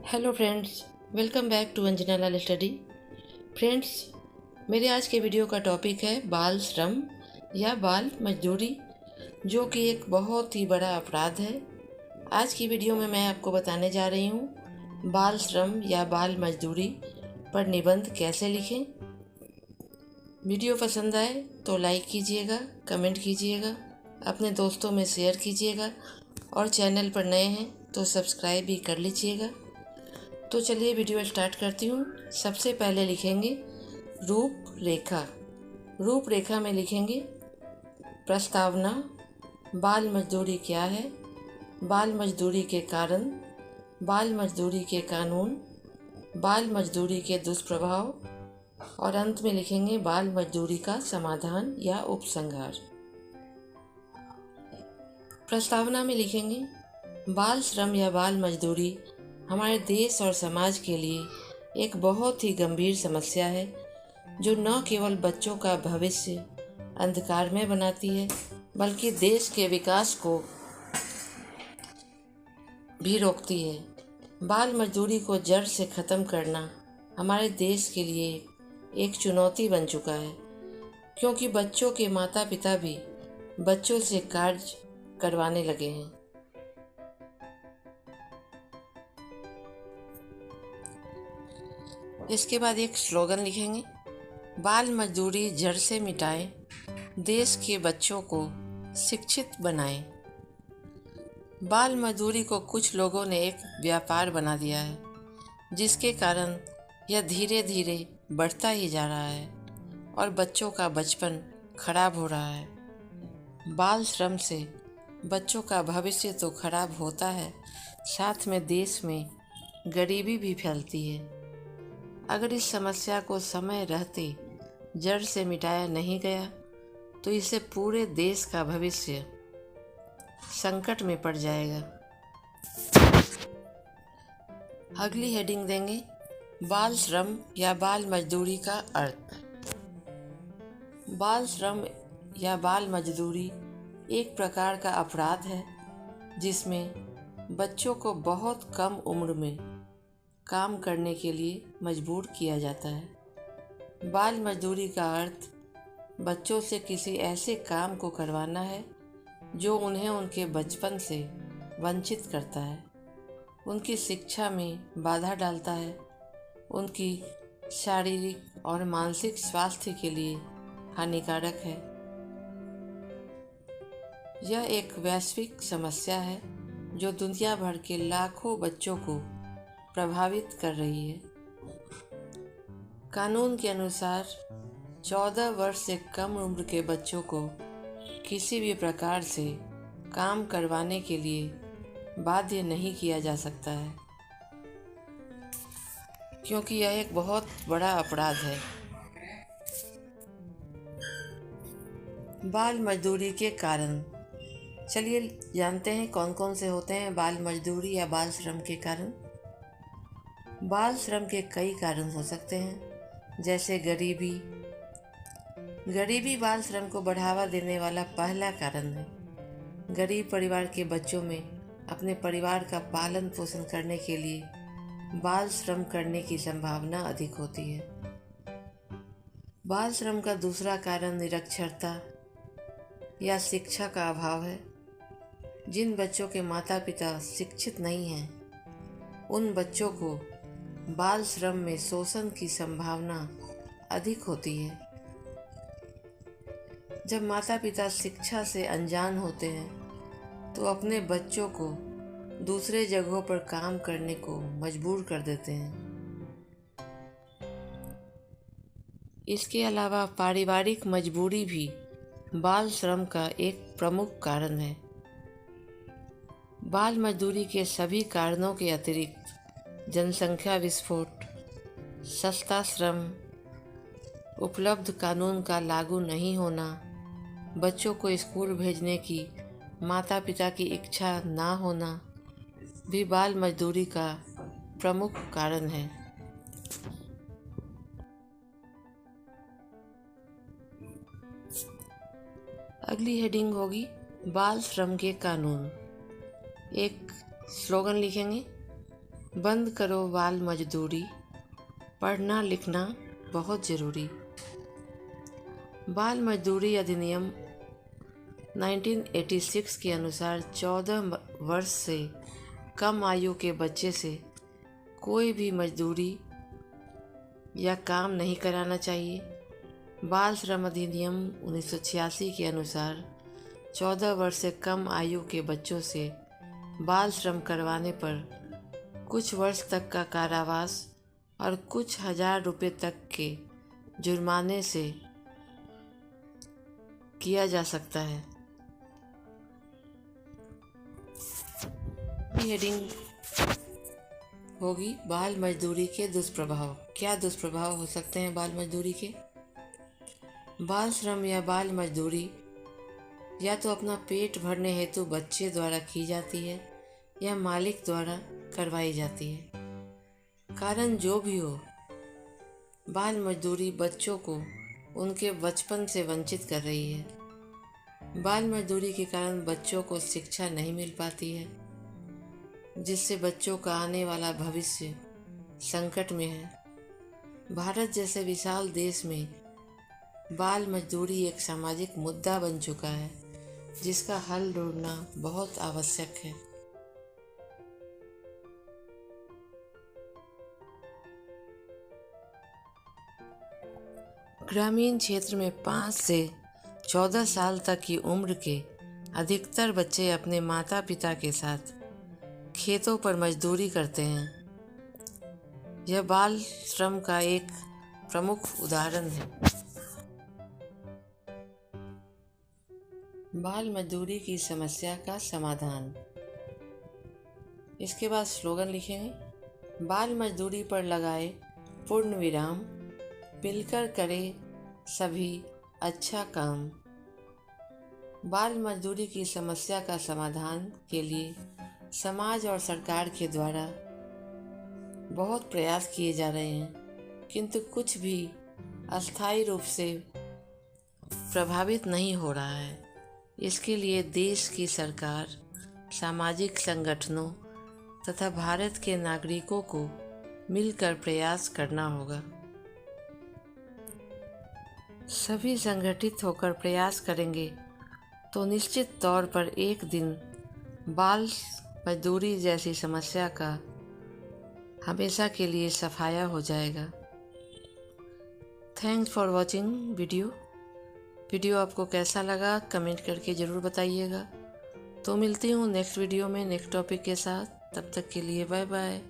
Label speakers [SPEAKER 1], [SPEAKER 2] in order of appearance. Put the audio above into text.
[SPEAKER 1] Hello friends, welcome back to Anjana Lal study. Friends, मेरे आज के वीडियो का टॉपिक है बाल श्रम या बाल मजदूरी, जो कि एक बहुत ही बड़ा अपराध है। आज की वीडियो में मैं आपको बताने जा रही हूँ बाल श्रम या बाल मजदूरी पर निबंध कैसे लिखें। वीडियो पसंद आए तो लाइक कीजिएगा, कमेंट कीजिएगा, अपने दोस्तों में शेयर कीजिएगा और चैनल पर नए हैं तो सब्सक्राइब भी कर लीजिएगा। तो चलिए वीडियो स्टार्ट करती हूँ। सबसे पहले लिखेंगे रूपरेखा। रूपरेखा में लिखेंगे प्रस्तावना, बाल मजदूरी क्या है, बाल मजदूरी के कारण, बाल मजदूरी के कानून, बाल मजदूरी के दुष्प्रभाव और अंत में लिखेंगे बाल मजदूरी का समाधान या उपसंहार। प्रस्तावना में लिखेंगे बाल श्रम या बाल मजदूरी हमारे देश और समाज के लिए एक बहुत ही गंभीर समस्या है, जो न केवल बच्चों का भविष्य अंधकार में बनाती है, बल्कि देश के विकास को भी रोकती है। बाल मजदूरी को जड़ से ख़त्म करना हमारे देश के लिए एक चुनौती बन चुका है, क्योंकि बच्चों के माता पिता भी बच्चों से कार्य करवाने लगे हैं। इसके बाद एक स्लोगन लिखेंगे, बाल मजदूरी जड़ से मिटाएं, देश के बच्चों को शिक्षित बनाएं। बाल मजदूरी को कुछ लोगों ने एक व्यापार बना दिया है, जिसके कारण यह धीरे धीरे बढ़ता ही जा रहा है और बच्चों का बचपन खराब हो रहा है। बाल श्रम से बच्चों का भविष्य तो खराब होता है, साथ में देश में गरीबी भी फैलती है। अगर इस समस्या को समय रहते जड़ से मिटाया नहीं गया तो इससे पूरे देश का भविष्य संकट में पड़ जाएगा। अगली हेडिंग देंगे बाल श्रम या बाल मजदूरी का अर्थ। बाल श्रम या बाल मजदूरी एक प्रकार का अपराध है, जिसमें बच्चों को बहुत कम उम्र में काम करने के लिए मजबूर किया जाता है। बाल मजदूरी का अर्थ बच्चों से किसी ऐसे काम को करवाना है जो उन्हें उनके बचपन से वंचित करता है, उनकी शिक्षा में बाधा डालता है, उनकी शारीरिक और मानसिक स्वास्थ्य के लिए हानिकारक है। यह एक वैश्विक समस्या है जो दुनिया भर के लाखों बच्चों को प्रभावित कर रही है। कानून के अनुसार 14 वर्ष से कम उम्र के बच्चों को किसी भी प्रकार से काम करवाने के लिए बाध्य नहीं किया जा सकता है, क्योंकि यह एक बहुत बड़ा अपराध है। बाल मजदूरी के कारण, चलिए जानते हैं कौन कौन से होते हैं बाल मजदूरी या बाल श्रम के कारण। बाल श्रम के कई कारण हो सकते हैं, जैसे गरीबी। गरीबी बाल श्रम को बढ़ावा देने वाला पहला कारण है। गरीब परिवार के बच्चों में अपने परिवार का पालन पोषण करने के लिए बाल श्रम करने की संभावना अधिक होती है। बाल श्रम का दूसरा कारण निरक्षरता या शिक्षा का अभाव है। जिन बच्चों के माता पिता शिक्षित नहीं हैं, उन बच्चों को बाल श्रम में शोषण की संभावना अधिक होती है। जब माता पिता शिक्षा से अनजान होते हैं तो अपने बच्चों को दूसरे जगहों पर काम करने को मजबूर कर देते हैं। इसके अलावा पारिवारिक मजबूरी भी बाल श्रम का एक प्रमुख कारण है। बाल मजदूरी के सभी कारणों के अतिरिक्त जनसंख्या विस्फोट, सस्ता श्रम, उपलब्ध कानून का लागू नहीं होना, बच्चों को स्कूल भेजने की माता पिता की इच्छा ना होना भी बाल मजदूरी का प्रमुख कारण है। अगली हेडिंग होगी बाल श्रम के कानून। एक स्लोगन लिखेंगे, बंद करो बाल मजदूरी, पढ़ना लिखना बहुत ज़रूरी। बाल मजदूरी अधिनियम 1986 के अनुसार 14 वर्ष से कम आयु के बच्चे से कोई भी मजदूरी या काम नहीं कराना चाहिए। बाल श्रम अधिनियम 1986 के अनुसार 14 वर्ष से कम आयु के बच्चों से बाल श्रम करवाने पर कुछ वर्ष तक का कारावास और कुछ हजार रुपये तक के जुर्माने से किया जा सकता है। हेडिंग होगी बाल मजदूरी के दुष्प्रभाव। क्या दुष्प्रभाव हो सकते हैं बाल मजदूरी के? बाल श्रम या बाल मजदूरी या तो अपना पेट भरने हेतु बच्चे द्वारा की जाती है या मालिक द्वारा करवाई जाती है। कारण जो भी हो, बाल मजदूरी बच्चों को उनके बचपन से वंचित कर रही है। बाल मजदूरी के कारण बच्चों को शिक्षा नहीं मिल पाती है, जिससे बच्चों का आने वाला भविष्य संकट में है। भारत जैसे विशाल देश में बाल मजदूरी एक सामाजिक मुद्दा बन चुका है, जिसका हल ढूंढना बहुत आवश्यक है। ग्रामीण क्षेत्र में 5 से 14 साल तक की उम्र के अधिकतर बच्चे अपने माता पिता के साथ खेतों पर मजदूरी करते हैं। यह बाल श्रम का एक प्रमुख उदाहरण है। बाल मजदूरी की समस्या का समाधान। इसके बाद स्लोगन लिखेंगे। बाल मजदूरी पर लगाए पूर्ण विराम, मिलकर करे सभी अच्छा काम। बाल मजदूरी की समस्या का समाधान के लिए समाज और सरकार के द्वारा बहुत प्रयास किए जा रहे हैं, किंतु कुछ भी अस्थायी रूप से प्रभावित नहीं हो रहा है। इसके लिए देश की सरकार, सामाजिक संगठनों तथा भारत के नागरिकों को मिलकर प्रयास करना होगा। सभी संगठित होकर प्रयास करेंगे तो निश्चित तौर पर एक दिन बाल मजदूरी जैसी समस्या का हमेशा के लिए सफाया हो जाएगा। थैंक्स फॉर वॉचिंग वीडियो आपको कैसा लगा कमेंट करके ज़रूर बताइएगा। तो मिलती हूँ नेक्स्ट वीडियो में नेक्स्ट टॉपिक के साथ। तब तक के लिए बाय बाय।